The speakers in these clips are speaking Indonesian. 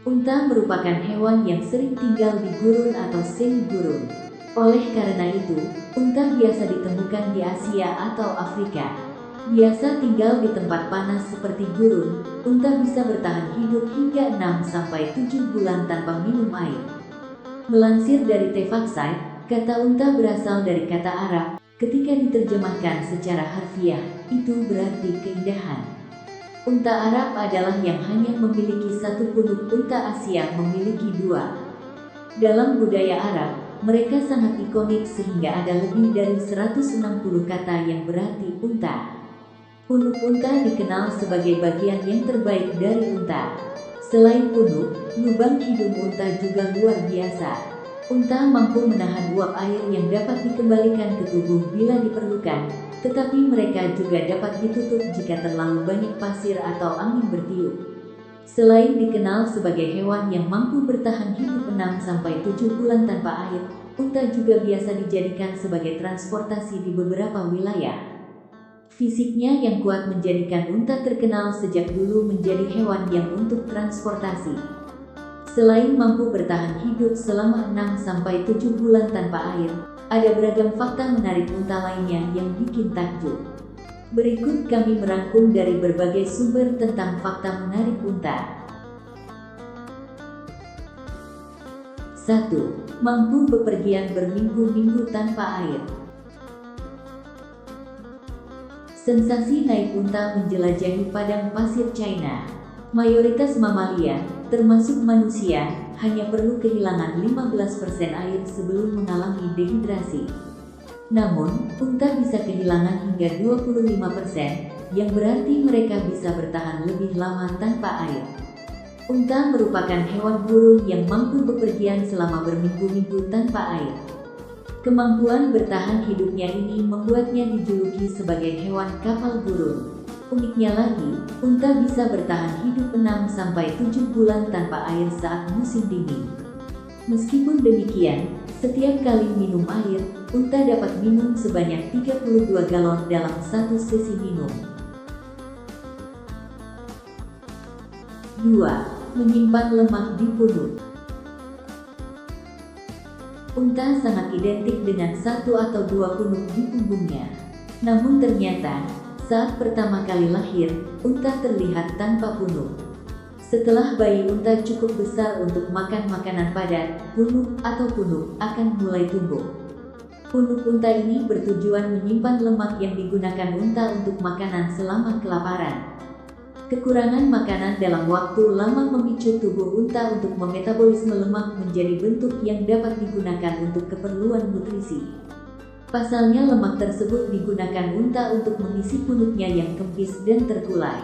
Unta merupakan hewan yang sering tinggal di gurun atau semi gurun. Oleh karena itu, unta biasa ditemukan di Asia atau Afrika. Biasa tinggal di tempat panas seperti gurun. Unta bisa bertahan hidup hingga 6-7 bulan tanpa minum air. Melansir dari Tefaksite, kata unta berasal dari kata Arab. Ketika diterjemahkan secara harfiah, itu berarti keindahan. Unta Arab adalah yang hanya memiliki satu punuk, unta Asia memiliki dua. Dalam budaya Arab, mereka sangat ikonik sehingga ada lebih dari 160 kata yang berarti unta. Punuk unta dikenal sebagai bagian yang terbaik dari unta. Selain punuk, lubang hidung unta juga luar biasa. Unta mampu menahan uap air yang dapat dikembalikan ke tubuh bila diperlukan, tetapi mereka juga dapat ditutup jika terlalu banyak pasir atau angin bertiup. Selain dikenal sebagai hewan yang mampu bertahan hidup 6-7 bulan tanpa air, unta juga biasa dijadikan sebagai transportasi di beberapa wilayah. Fisiknya yang kuat menjadikan unta terkenal sejak dulu menjadi hewan yang untuk transportasi. Selain mampu bertahan hidup selama 6-7 bulan tanpa air, ada beragam fakta menarik unta lainnya yang bikin takjub. Berikut kami merangkum dari berbagai sumber tentang fakta menarik unta. 1. Mampu bepergian berminggu-minggu tanpa air. Sensasi naik unta menjelajahi padang pasir China. Mayoritas mamalia, termasuk manusia, hanya perlu kehilangan 15% air sebelum mengalami dehidrasi. Namun, unta bisa kehilangan hingga 25%, yang berarti mereka bisa bertahan lebih lama tanpa air. Unta merupakan hewan gurun yang mampu bepergian selama berminggu-minggu tanpa air. Kemampuan bertahan hidupnya ini membuatnya dijuluki sebagai hewan kapal gurun. Uniknya lagi, unta bisa bertahan hidup 6-7 bulan tanpa air saat musim dingin. Meskipun demikian, setiap kali minum air, unta dapat minum sebanyak 32 galon dalam satu sesi minum. 2. Menyimpan lemak di punuk. Unta sangat identik dengan satu atau dua punuk di punggungnya. Namun ternyata, saat pertama kali lahir, unta terlihat tanpa punuk. Setelah bayi unta cukup besar untuk makan makanan padat, punuk atau punuk akan mulai tumbuh. Punuk unta ini bertujuan menyimpan lemak yang digunakan unta untuk makanan selama kelaparan. Kekurangan makanan dalam waktu lama memicu tubuh unta untuk memetabolisme lemak menjadi bentuk yang dapat digunakan untuk keperluan nutrisi. Pasalnya lemak tersebut digunakan unta untuk mengisi punuknya yang kempis dan terkulai.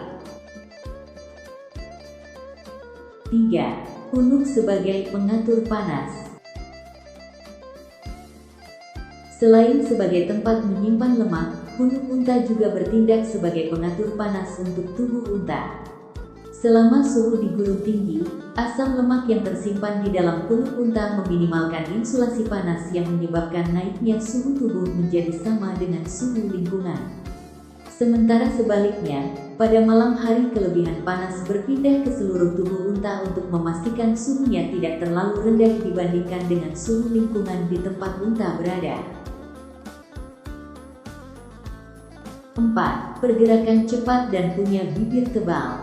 3. Punuk sebagai pengatur panas. Selain sebagai tempat menyimpan lemak, punuk unta juga bertindak sebagai pengatur panas untuk tubuh unta. Selama suhu di gurun tinggi, asam lemak yang tersimpan di dalam punuk unta meminimalkan insulasi panas yang menyebabkan naiknya suhu tubuh menjadi sama dengan suhu lingkungan. Sementara sebaliknya, pada malam hari kelebihan panas berpindah ke seluruh tubuh unta untuk memastikan suhunya tidak terlalu rendah dibandingkan dengan suhu lingkungan di tempat unta berada. 4. Pergerakan cepat dan punya bibir tebal.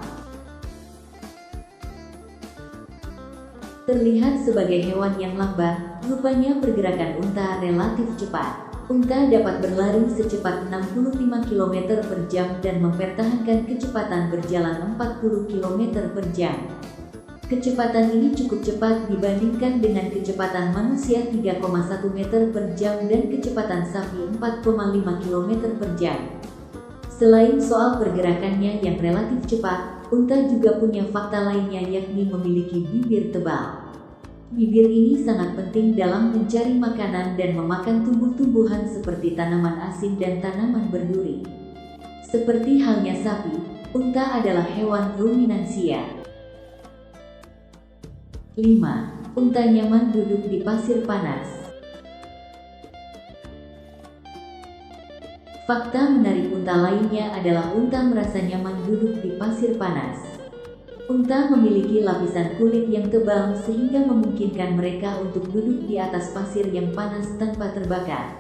Terlihat sebagai hewan yang lambat, rupanya pergerakan unta relatif cepat. Unta dapat berlari secepat 65 km per jam dan mempertahankan kecepatan berjalan 40 km per jam. Kecepatan ini cukup cepat dibandingkan dengan kecepatan manusia 3,1 meter per jam dan kecepatan sapi 4,5 km per jam. Selain soal pergerakannya yang relatif cepat, unta juga punya fakta lainnya yakni memiliki bibir tebal. Bibir ini sangat penting dalam mencari makanan dan memakan tumbuh-tumbuhan seperti tanaman asin dan tanaman berduri. Seperti halnya sapi, unta adalah hewan ruminansia. 5. Unta nyaman duduk di pasir panas. Fakta menarik unta lainnya adalah unta merasa nyaman duduk di pasir panas. Unta memiliki lapisan kulit yang tebal sehingga memungkinkan mereka untuk duduk di atas pasir yang panas tanpa terbakar.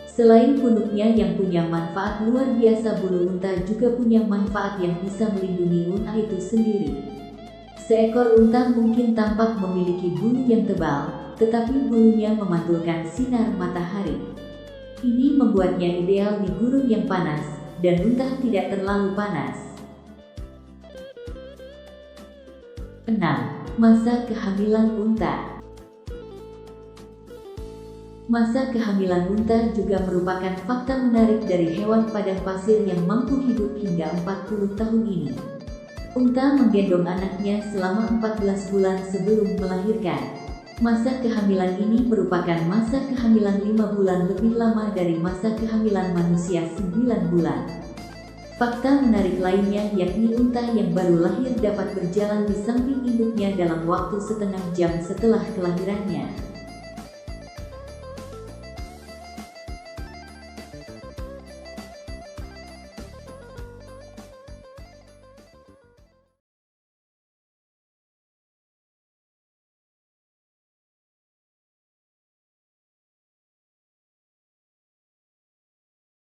Selain punuknya yang punya manfaat luar biasa, bulu unta juga punya manfaat yang bisa melindungi unta itu sendiri. Seekor unta mungkin tampak memiliki bulu yang tebal, tetapi bulunya memantulkan sinar matahari. Ini membuatnya ideal di gurun yang panas, dan unta tidak terlalu panas. 6. Masa kehamilan unta. Masa kehamilan unta juga merupakan fakta menarik dari hewan padang pasir yang mampu hidup hingga 40 tahun ini. Unta menggendong anaknya selama 14 bulan sebelum melahirkan. Masa kehamilan ini merupakan masa kehamilan 5 bulan lebih lama dari masa kehamilan manusia 9 bulan. Fakta menarik lainnya yakni unta yang baru lahir dapat berjalan di samping induknya dalam waktu setengah jam setelah kelahirannya.